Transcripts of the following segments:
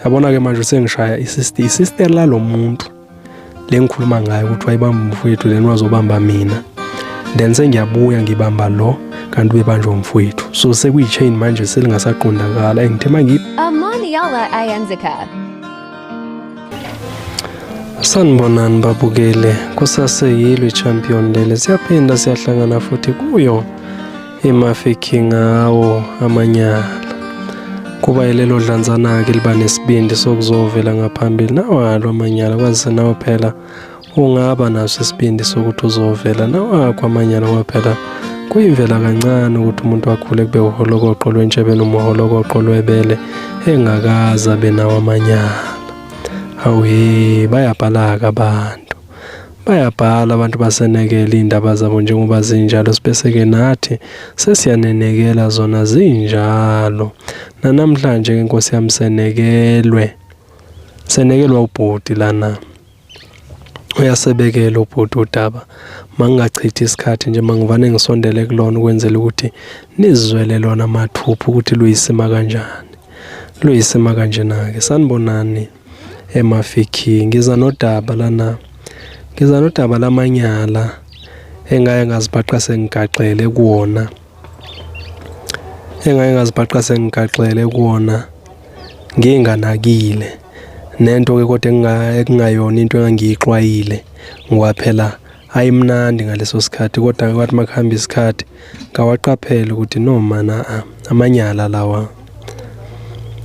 Yabona ke manje sengishaya isister lalo muntu lengikhuluma ngayo ukuthi wayibamba umfowethu then wazobamba mina. Then sengiyabuya ngibamba lo kanti ubebanjwe umfowethu. So sekuyi-chain manje selingasaqondakala engithema ngiphi. Amaniala Ayenzeka. Sanibonani babukele kusaseyilwe champion lele siyaphinda siyahlangana futhi kuyo emafaking awo amanyala kuba yelelo dlanzana ke liba nesibindi sokuzovela ngaphambili nawalo amanyala kwazi nawo phela ungaba naso isibindi sokuthi uzovela nawakho amanyala kwaphela kuyimvela kancane ukuthi umuntu akhule kube uholokoqo lwentshebe nomuholokoqo lwebele engakaza benawo amanyala. Hawe bayabhalaka abantu. Bayabhala abantu basenekela indaba zabo njengoba zinjalo sibeseke nathi sesiyanenekela zona zinjalo. Namhlanje inkosi yami senekelwa ubhodi lana. Uyasebekela ubhodi udaba. Mangingachithi isikhathi nje mangivane ngisondele kulona ukwenzela ukuthi nizwele lona mathupha ukuthi luyisima kanjani. Luyisima kanjena ke sanibonani. Emafiki ngiza nodaba lana. Ngiza nodaba lamanyala engaye ngazibhaqa sengigaxele kuwona. Engaye ngazibhaqa sengigaxele kuwona nginganakile. Nento ke kodwa ekungayona into engangiyixwayile ngoba phela ayimnandi ngaleso sikhathi kodwa kwathi makuhamba isikhathi ngawaqaphela ukuthi no mana amanyala lawa.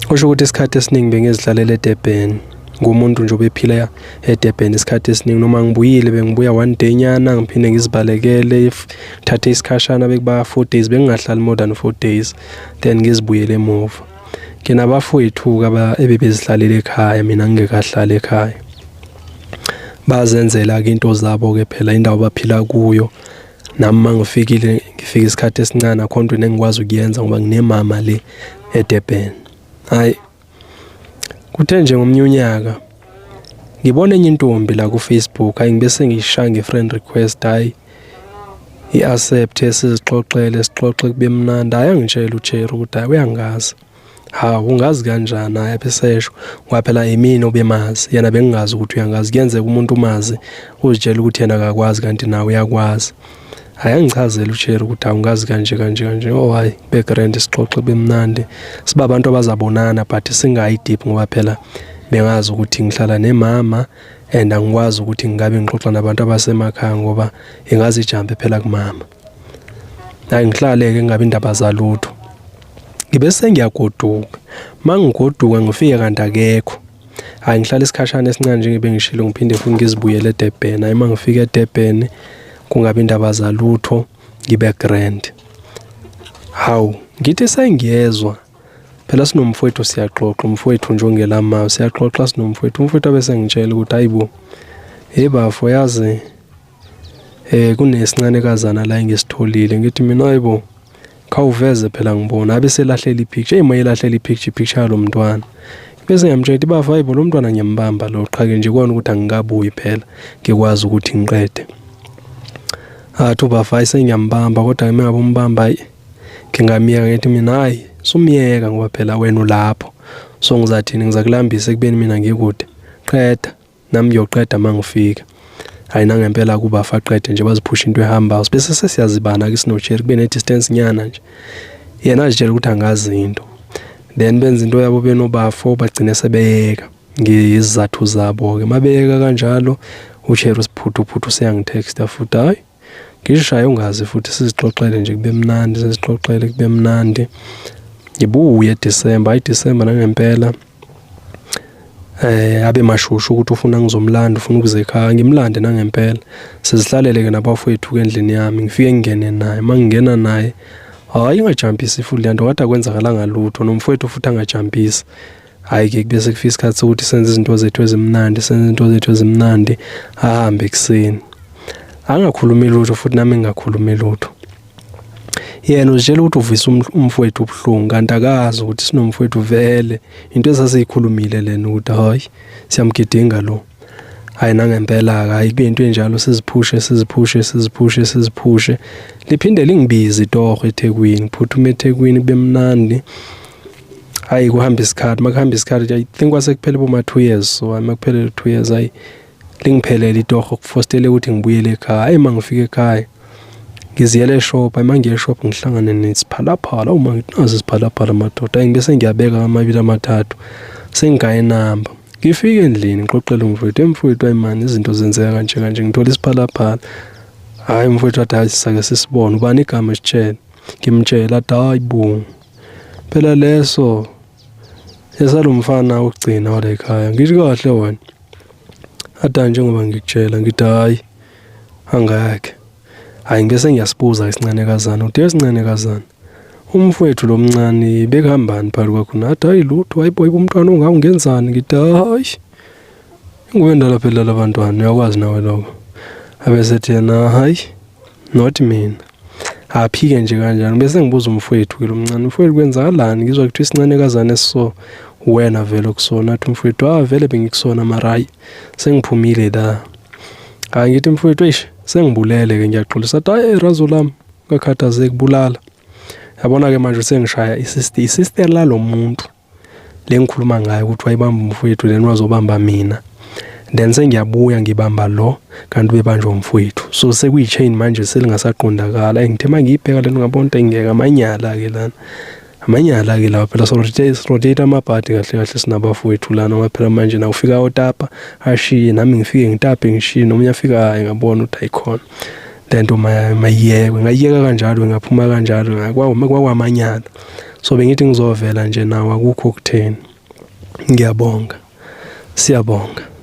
Kusho ukuthi isikhathi esiningi bengizidlalela eDurban. Ngumuntu nje obephila eDurban isikhathi esiningi noma ngibuyile bengibuya one day nyana ngiphinde ngizibalekele thathe isikhashana bekuba 4 days bengingahlali more than 4 days then ngizibuyele emuva. Nginabafowethu ebebezihlalele ekhaya mina ngingekahlali ekhaya. Bazenzela ke into zabo ke phela indawo baphila kuyo. Nami mangifika isikhathi esincane akho into engikwazi ukuyenza ngoba nginemama le eDurban. Hayi kuthe nje ngomnyunyaka ngibona enye intombi la ku Facebook ayingibese ngishanga friend request hayi iaccept sizixoxele sixoxe kube mnandi ayangitshela uCherry ukuthi hayi uyangazi. Hawu ungazi kanjani hayi phesesho ngoba phela yimini obemazi yena bengingazi ukuthi uyangazi kuyenzeka umuntu umazi uzitshela ukuthi yena akakwazi kanti nawe uyakwazi. Ayangichazela uCherry ukuthi awungazi kanje oh hayi background sixoxe bemnandi siba abantu abazabonana but singayi deep ngoba phela bengazi ukuthi ngihlala nemama and angikwazi ukuthi ngingabe ngixoxa nabantu abasemakhaya ngoba ingazi ijambe phela kumama. Hayi ngihlale ke ngabe indaba zalutho. Ngibe sengiyagoduka mangigoduka ngifike kanti akekho. Hayi ngihlala isikhashana esincane nje ngibe ngishilo ngiphinde futhi ngizibuyele eDurban. Hayi mangifika eDurban kungabe indaba zalutho ngibe grand. Hawu ngithi sengiyezwa phela sinomfowethu siyaxoxa umfowethu nje ongelama siyaxoxa sinomfowethu abese ngitshela ukuthi hayibo bafo yazi kunesincane kazana la ngisitholile ngithi mina hayibo khawuveze phela ngibona abe selahlela ipicture mayelahlela ipicture yalo mntwana bese ngiyamtshela bafo hayibo lo mntwana ngiyambamba lo qhake nje kona ukuthi angikabuyi phela ngikwazi ukuthi ngiqede. Thuba fayise ngiyambamba kodwa ngabe umbamba ngingamiyeka ngithi mina hayi sumiyeka ngoba phela wena ulapho so ngizathini ngizakulambisa ekubeni mina ngikude qeda nami ngiyoqeda mangifika. Hayi nangempela kuba faqede nje baziphusha into ehamba bese sesiyazibana ke sinoCherry kube ne distance nyana nje yena azitshela ukuthi angazi into then benza into yabo benobafo bagcine sebeyeka ngizathu zabo ke mabeyeka kanjalo uCherry siphuthu seyangitexta futhi hayi ngishaya ungazi futhi sizixoxele nje kube mnandi sizixoxele kube mnandi. Ngibuye December nangempela abe mashushu ukuthi ufuna ngizomlanda ufuna ukuze ekhaya ngimlande nangempela sizihlalele ke nabafowethu endlini yami ngifike ngene naye mangingena naye hayi ngajampisi futhi lento kade kwenzakala ngalutho nomfowethu futhi angajampisi. Hayi ke bese kufika isikhathi sokuthi senze izinto zethu ezimnandi ahambe ekseni angakhulumi lutho futhi nami ngingakhulumi lutho. Yena uzitshela ukuthi uvisa umfowethu ubuhlungu kanti akazi ukuthi sinomfowethu vele into esasiyikhulumile lena ukuthi hayi siyamgidinga lo. Hayi nangempela hayi kube into enjalo siziphushe liphinde lingibize itorho eThekwini phuthume eThekwini kube mnandi. hayi kuhamba isikhathi makuhamba isikhathi I think kwasekuphele boma 2 years so makuphele 2 years hayi lingiphelele itoho kufostele ukuthi ngibuyele ekhaya hayi mangifika ekhaya ngiziyele eshop mangiye eshop ngihlangane nesiphalaphala uma ngithi nazi isiphalaphala madoda ngibese ngiyabeka amabili amathathu sengigaye number ngifike endlini ngixoxela umfowethu ayimani izinto zenzeka kanje ngithola isiphalaphala hayi umfowethu athi sake sisibone ubani igama sitshela ngimtshela athi hayi bo phela leso esalumfana ukugcina wala ekhaya ngithi kahle wena athi njengoba ngikutshela ngithi hayi angeke hayi ngibese ngiyasibuza isincanekazana uthi esincanekazana umfowethu lo mncane bekahambani phakathi kwakho nathi hayi lutho hayiboy umntwana ongawungenzani ngithi hayi ngwendala phela labantwana uyakwazi nawe lokho abesethi yena hayi not mina aphike nje kanjani bese ngibuza umfowethu ke lo mncane umfowethu kwenzakalani ngizwa ukuthi isincanekazana esiso wena vele kusona athi umfowethu vele bengikusona marayi sengiphumile la hayi ngithi mfowethu eish sengibulele ke ngiyaxolisa athi hayi razo lami ngakhathazeke kubulala yabona ke manje sengishaya isister la lo muntu lengikhuluma ngayo ukuthi wayibamba umfowethu leni wazobamba mina then sengiyabuya ngibamba lo kanti bebanjwe umfowethu so sekuyichain manje selingasaqondakala engithe mangiyibheka lento ngabona ingeka amanyala ke lana amanyala ke la phela so rotate amabhadi kahle sinabafowethu lana ngoba phela manje na ufika otapa ashiye nami ngifike ngitape ngishiye noma uyafika hayi ngabona ukuthi ayikhona lento mayiyekwe ngayiyeka kanjalo ngaphuma kanjalo kwakwamanyala so bengithi ngizovela nje nawe akukho kutheni ngiyabonga siyabonga